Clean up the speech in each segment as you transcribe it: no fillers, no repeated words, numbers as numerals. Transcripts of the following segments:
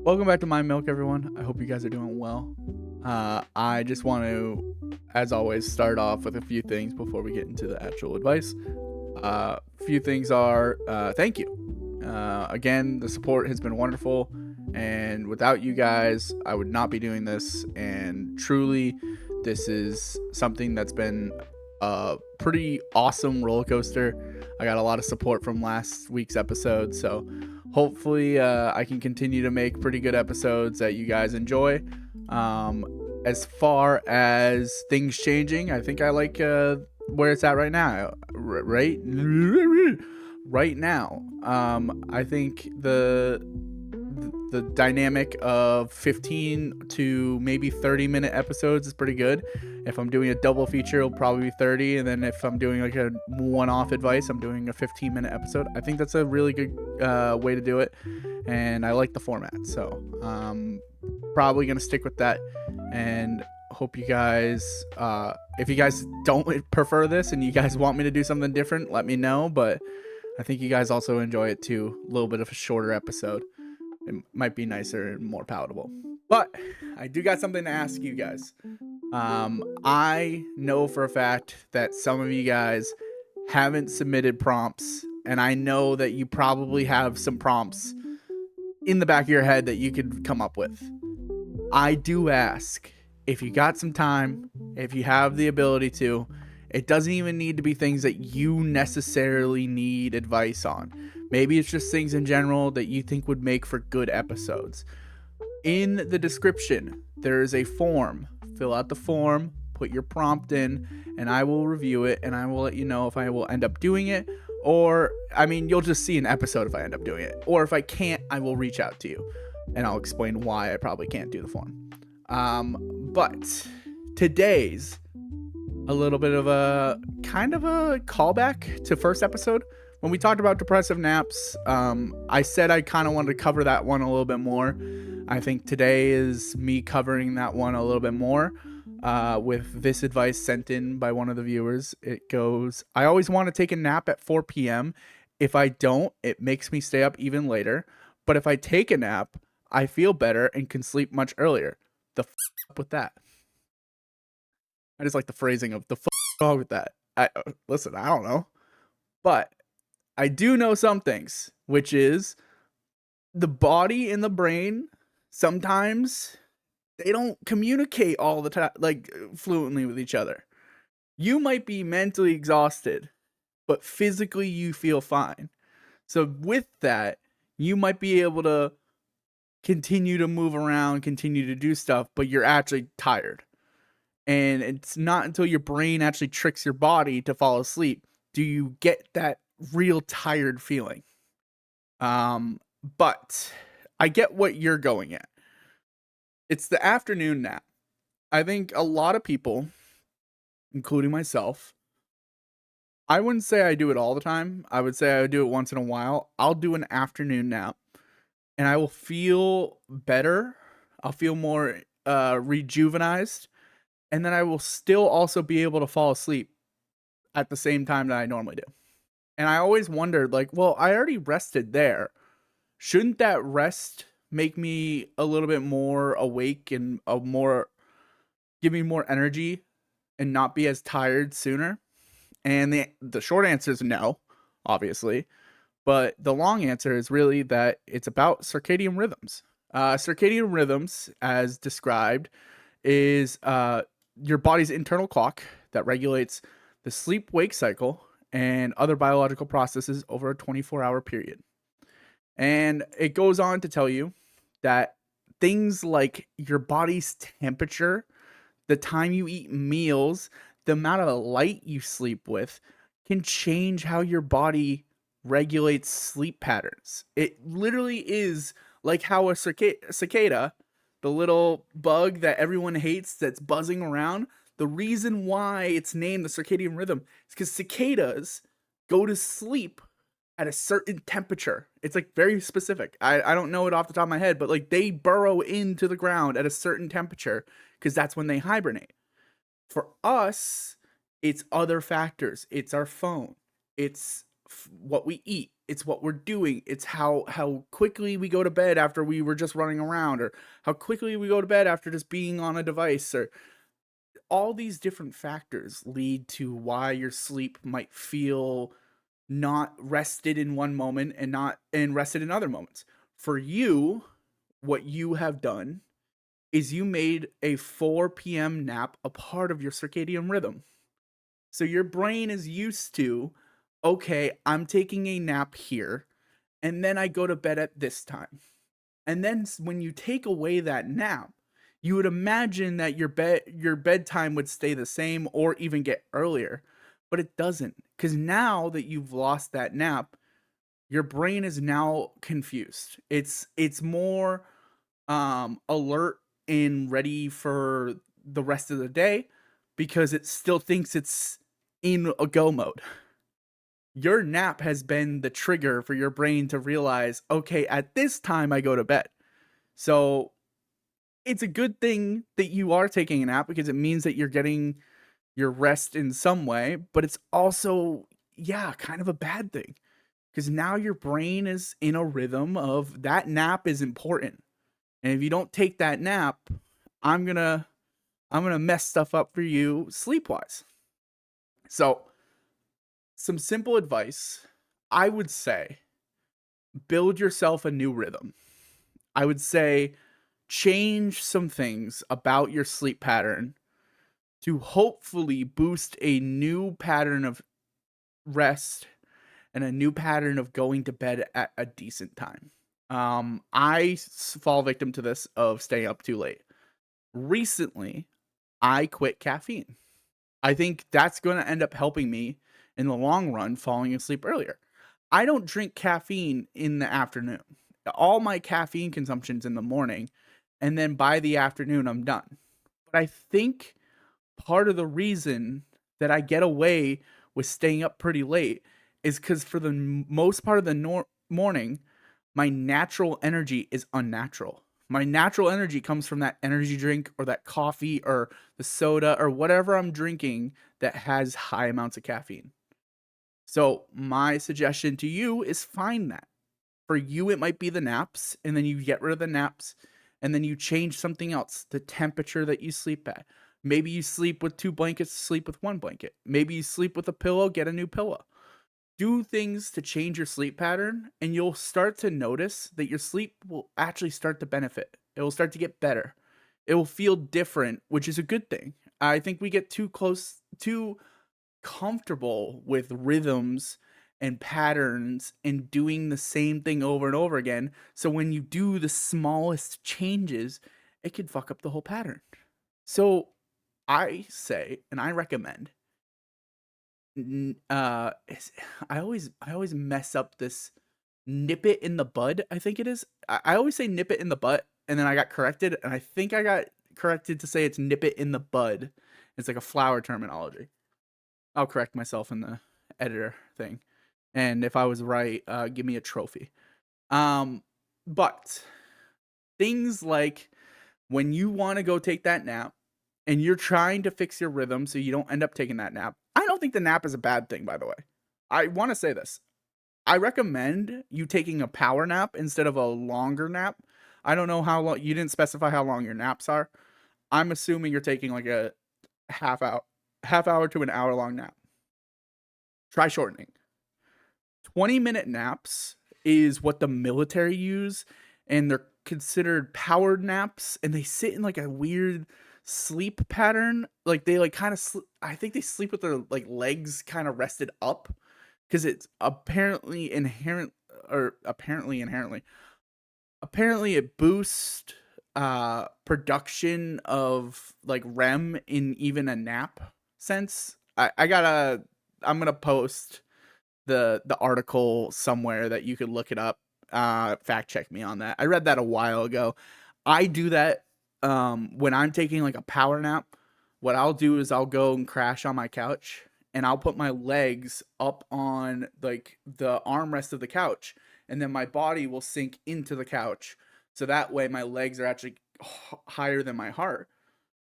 Welcome back to My Milk, everyone. I hope you guys are doing well. I just want to, as always, start off with a few things before we get into the actual advice. Few things are thank you. Again, the support has been wonderful, and without you guys, I would not be doing this. And truly, this is something that's been a pretty awesome roller coaster. I got a lot of support from last week's episode, so hopefully I can continue to make pretty good episodes that you guys enjoy. As far as things changing, I think I like where it's at right now. Right now, I think the dynamic of 15 to maybe 30-minute episodes is pretty good. If I'm doing a double feature, it'll probably be 30, and then if I'm doing like a one-off advice, I'm doing a 15-minute episode. I think that's a really good way to do it, and I like the format, so probably gonna stick with that. And hope you guys, if you guys don't prefer this and you guys want me to do something different, let me know. But I think you guys also enjoy it too. A little bit of a shorter episode. It might be nicer and more palatable. But I do got something to ask you guys. I know for a fact that some of you guys haven't submitted prompts, and I know that you probably have some prompts in the back of your head that you could come up with. I do ask, if you got some time, if you have the ability to, it doesn't even need to be things that you necessarily need advice on. Maybe it's just things in general that you think would make for good episodes. In the description, there is a form. Fill out the form, put your prompt in, and I will review it, and I will let you know if I will end up doing it. Or, I mean, you'll just see an episode if I end up doing it. Or if I can't, I will reach out to you, and I'll explain why I probably can't do the form. But today's a little bit of a kind of a callback to first episode. When we talked about depressive naps, I said I kind of wanted to cover that one a little bit more. I think today is me covering that one a little bit more with this advice sent in by one of the viewers. It goes, I always want to take a nap at 4 p.m. If I don't, it makes me stay up even later. But if I take a nap, I feel better and can sleep much earlier. The up with that? I just like the phrasing of the wrong with that. Listen, I don't know. But I do know some things, which is the body and the brain, sometimes they don't communicate all the time, like fluently with each other. You might be mentally exhausted, but physically you feel fine. So with that, you might be able to continue to move around, continue to do stuff, but you're actually tired. And it's not until your brain actually tricks your body to fall asleep do you get that real tired feeling. But I get what you're going at. It's the afternoon nap. I think a lot of people, including myself, I wouldn't say I do it all the time. I would say I would do it once in a while. I'll do an afternoon nap and I will feel better. I'll feel more rejuvenized. And then I will still also be able to fall asleep at the same time that I normally do. And I always wondered, like, well, I already rested there. Shouldn't that rest make me a little bit more awake and give me more energy and not be as tired sooner? And the short answer is no, obviously. But the long answer is really that it's about circadian rhythms. Circadian rhythms, as described, is your body's internal clock that regulates the sleep-wake cycle and other biological processes over a 24-hour period. And it goes on to tell you that things like your body's temperature, the time you eat meals, the amount of light you sleep with can change how your body regulates sleep patterns. It literally is like how a cicada, the little bug that everyone hates that's buzzing around, the reason why it's named the circadian rhythm is because cicadas go to sleep at a certain temperature. It's like very specific. I don't know it off the top of my head, but like they burrow into the ground at a certain temperature because that's when they hibernate. For us, it's other factors. It's our phone. It's what we eat, it's what we're doing, it's how quickly we go to bed after we were just running around, or how quickly we go to bed after just being on a device, or all these different factors lead to why your sleep might feel not rested in one moment and not and rested in other moments. For you, what you have done is you made a 4 p.m. nap a part of your circadian rhythm. So your brain is used to, okay, I'm taking a nap here, and then I go to bed at this time. And then when you take away that nap, you would imagine that your bedtime would stay the same or even get earlier, but it doesn't, cuz now that you've lost that nap, your brain is now confused. It's more alert and ready for the rest of the day because it still thinks it's in a go mode. Your nap has been the trigger for your brain to realize, okay, at this time I go to bed. So it's a good thing that you are taking a nap because it means that you're getting your rest in some way, but it's also, yeah, kind of a bad thing because now your brain is in a rhythm of that nap is important. And if you don't take that nap, I'm going to I'm going to mess stuff up for you sleep-wise. So, some simple advice, I would say build yourself a new rhythm. I would say change some things about your sleep pattern to hopefully boost a new pattern of rest and a new pattern of going to bed at a decent time. Fall victim to this of staying up too late. Recently, I quit caffeine. I think that's going to end up helping me in the long run falling asleep earlier. I don't drink caffeine in the afternoon. All my caffeine consumption's in the morning, and then by the afternoon I'm done. But I think part of the reason that I get away with staying up pretty late is because for the most part of the morning, my natural energy is unnatural. My natural energy comes from that energy drink or that coffee or the soda or whatever I'm drinking that has high amounts of caffeine. So, my suggestion to you is find that. For you, it might be the naps, and then you get rid of the naps, and then you change something else, the temperature that you sleep at. Maybe you sleep with 2 blankets, sleep with 1 blanket. Maybe you sleep with a pillow, get a new pillow. Do things to change your sleep pattern, and you'll start to notice that your sleep will actually start to benefit. It will start to get better. It will feel different, which is a good thing. I think we get too comfortable with rhythms and patterns and doing the same thing over and over again. So when you do the smallest changes, it could fuck up the whole pattern. So I say, and I recommend, I always mess up this nip it in the bud, I think it is. I always say nip it in the butt, and then I got corrected, and I think I got corrected to say it's nip it in the bud. It's like a flower terminology. I'll correct myself in the editor thing. And if I was right, give me a trophy. Um, but things like when you want to go take that nap and you're trying to fix your rhythm so you don't end up taking that nap. I don't think the nap is a bad thing, by the way. I want to say this. I recommend you taking a power nap instead of a longer nap. I don't know how long you didn't specify how long your naps are. I'm assuming you're taking like a half hour half hour to an hour long nap. Try shortening. 20-minute naps is what the military use, and they're considered powered naps, and they sit in like a weird sleep pattern. Like they like kind of I think they sleep with their like legs kind of rested up because it's apparently it boosts production of like REM in even a nap sense. I'm gonna post the article somewhere that you could look it up. Fact check me on that. I read that a while ago. I do that when I'm taking like a power nap. What I'll do is I'll go and crash on my couch and I'll put my legs up on like the armrest of the couch, and then my body will sink into the couch. So that way my legs are actually higher than my heart,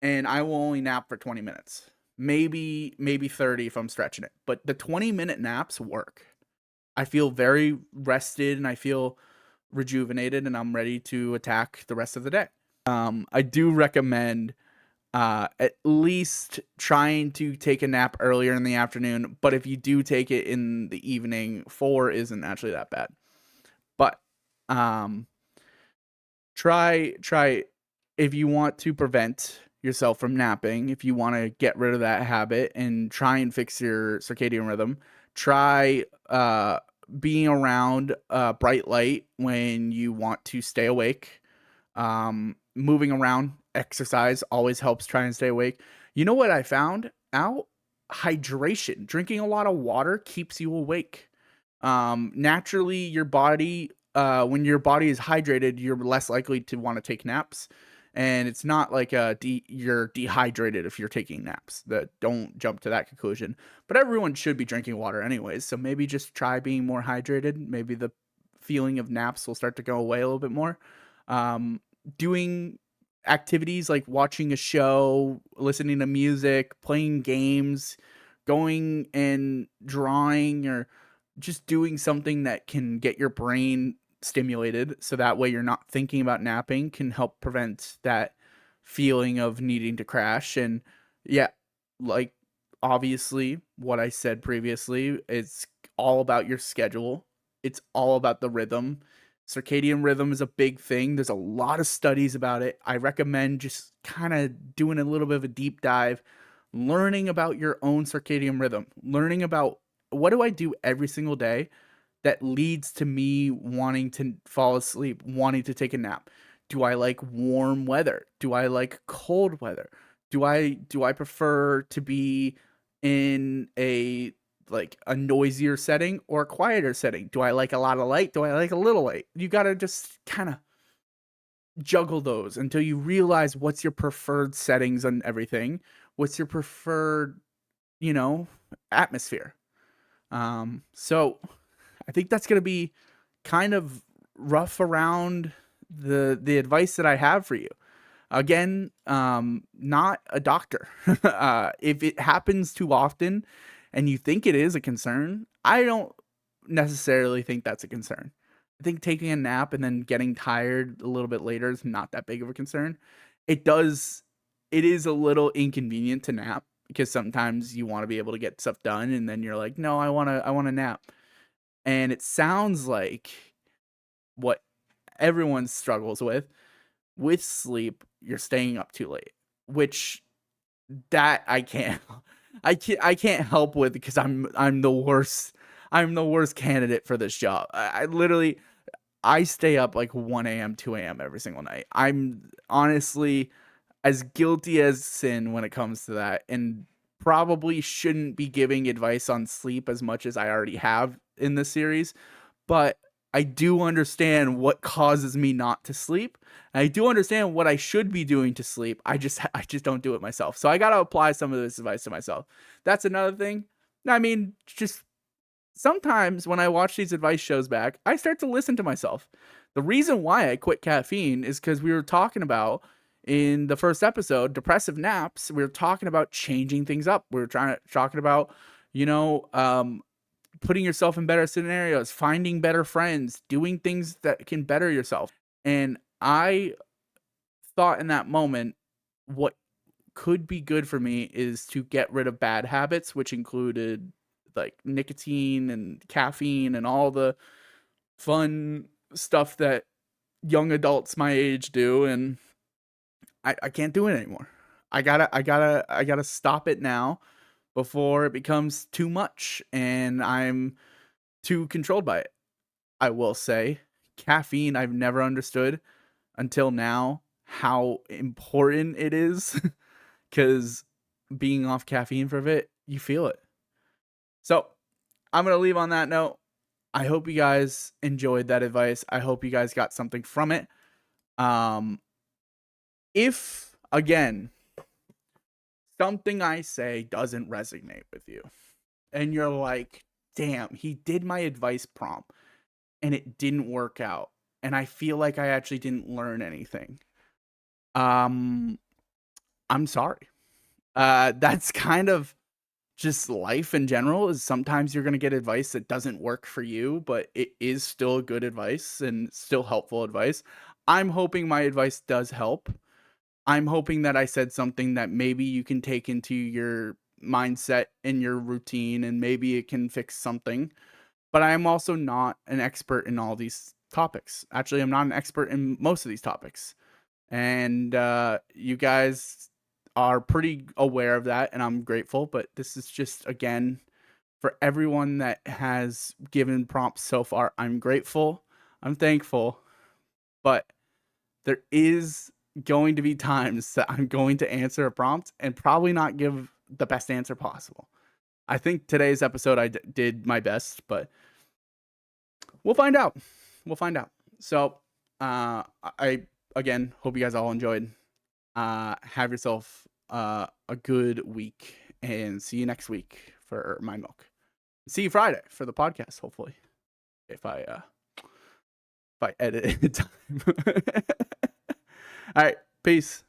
and I will only nap for 20 minutes. Maybe 30 if I'm stretching it. But the 20-minute naps work. I feel very rested and I feel rejuvenated and I'm ready to attack the rest of the day. I do recommend at least trying to take a nap earlier in the afternoon, but if you do take it in the evening, 4 isn't actually that bad. But um try if you want to prevent yourself from napping, if you want to get rid of that habit and try and fix your circadian rhythm, try being around bright light when you want to stay awake. Moving around, exercise always helps try and stay awake. You know what I found out? Hydration. Drinking a lot of water keeps you awake. Naturally, your body, when your body is hydrated, you're less likely to want to take naps. And it's not like you're dehydrated if you're taking naps. That don't jump to that conclusion. But everyone should be drinking water anyways. So maybe just try being more hydrated. Maybe the feeling of naps will start to go away a little bit more. Um, Doing activities like watching a show, listening to music, playing games, going and drawing, or just doing something that can get your brain stimulated so that way you're not thinking about napping can help prevent that feeling of needing to crash. And yeah, like obviously what I said previously, it's all about your schedule. It's all about the rhythm. Circadian rhythm is a big thing. There's a lot of studies about it. I recommend just kind of doing a little bit of a deep dive, learning about your own circadian rhythm, learning about what do I do every single day that leads to me wanting to fall asleep, wanting to take a nap. Do I like warm weather? Do I like cold weather? Do I prefer to be in a like a noisier setting or a quieter setting? Do I like a lot of light? Do I like a little light? You got to just kind of juggle those until you realize what's your preferred settings and everything. What's your preferred, you know, atmosphere. So I think that's going to be kind of rough around the advice that I have for you. Again, not a doctor. If it happens too often and you think it is a concern, I don't necessarily think that's a concern. I think taking a nap and then getting tired a little bit later is not that big of a concern. It does, it is a little inconvenient to nap because sometimes you want to be able to get stuff done and then you're like, no, I want to nap. And it sounds like what everyone struggles with sleep, you're staying up too late, which that I can't I can't help with because I'm the worst. I'm the worst candidate for this job. I literally I stay up like 1 a.m., 2 a.m. every single night. I'm honestly as guilty as sin when it comes to that, and probably shouldn't be giving advice on sleep as much as I already have in this series, but I do understand what causes me not to sleep. I do understand what I should be doing to sleep. I just don't do it myself. So I got to apply some of this advice to myself. That's another thing. I mean, just sometimes when I watch these advice shows back, I start to listen to myself. The reason why I quit caffeine is because we were talking about in the first episode, depressive naps. We were talking about changing things up. We were talking about, you know, putting yourself in better scenarios, finding better friends, doing things that can better yourself. And I thought in that moment, what could be good for me is to get rid of bad habits, which included like nicotine and caffeine and all the fun stuff that young adults my age do. And I can't do it anymore. I gotta stop it now before it becomes too much and I'm too controlled by it. I will say caffeine I've never understood until now how important it is because being off caffeine for a bit, you feel it. So I'm going to leave on that note. I hope you guys enjoyed that advice. I hope you guys got something from it. Um, if, again, something I say doesn't resonate with you and you're like, damn, he did my advice prompt and it didn't work out. And I feel like I actually didn't learn anything. Um, I'm sorry. That's kind of just life in general is sometimes you're going to get advice that doesn't work for you, but it is still good advice and still helpful advice. I'm hoping my advice does help. I'm hoping that I said something that maybe you can take into your mindset and your routine and maybe it can fix something. But I am also not an expert in all these topics. Actually, I'm not an expert in most of these topics. And you guys are pretty aware of that, and I'm grateful. But this is just, again, for everyone that has given prompts so far. I'm grateful. I'm thankful. But there is going to be times that I'm going to answer a prompt and probably not give the best answer possible. I think today's episode I did my best, but we'll find out. We'll find out. So, I again hope you guys all enjoyed. Have yourself a good week, and see you next week for my milk. See you Friday for the podcast, hopefully, if I edit it in time. All right, peace.